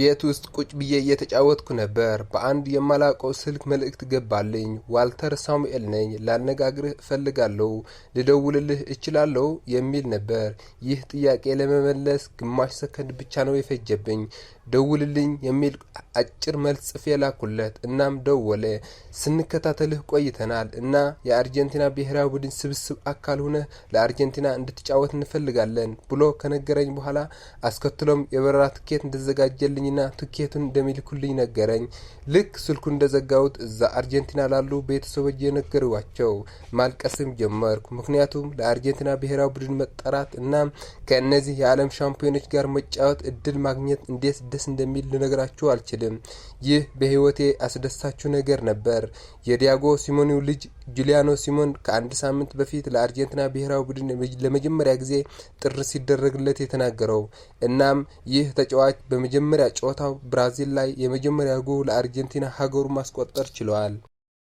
ቤት ውስጥ ቁጭ ብዬ እየተጫወትኩ ነበር። በአንድ የማላውቀው ስልክ መልእክት ገባልኝ። ዋልተር ሳሙኤል ነኝ፣ ላነጋግርህ እፈልጋለሁ፣ ልደውልልህ እችላለሁ የሚል ነበር። ይህ ጥያቄ ለመመለስ ግማሽ ሰከንድ ብቻ ነው የፈጀብኝ። ደውልልኝ የሚል አጭር መልስ ጽፌ ላኩለት። እናም ደወለ። ስንከታተልህ ቆይተናል እና የአርጀንቲና ብሔራዊ ቡድን ስብስብ አካል ሆነህ ለአርጀንቲና እንድትጫወት እንፈልጋለን ብሎ ከነገረኝ በኋላ አስከትሎም የበረራ ትኬት እንደዘጋጀልኝና ትኬቱን እንደሚልኩልኝ ነገረኝ። ልክ ስልኩን እንደዘጋሁት እዛ አርጀንቲና ላሉ ቤተሰቦች የነገርኳቸው። ማልቀስም ጀመርኩ። ምክንያቱም ለአርጀንቲና ብሔራዊ ቡድን መጠራት እና ከእነዚህ የዓለም ሻምፒዮኖች ጋር መጫወት እድል ማግኘት እንዴት ደስ እንደሚል ልነግራችሁ አልችልም። ይህ በህይወቴ አስደሳችሁ ነገር ነበር። የዲያጎ ሲሞኔው ልጅ ጁሊያኖ ሲሞን ከአንድ ሳምንት በፊት ለአርጀንቲና ብሔራዊ ቡድን ለመጀመሪያ ጊዜ ጥሪ ሲደረግለት የተናገረው። እናም ይህ ተጫዋች በመጀመሪያ ጨዋታው ብራዚል ላይ የመጀመሪያ ጎል ለአርጀንቲና ሀገሩ ማስቆጠር ችሏል።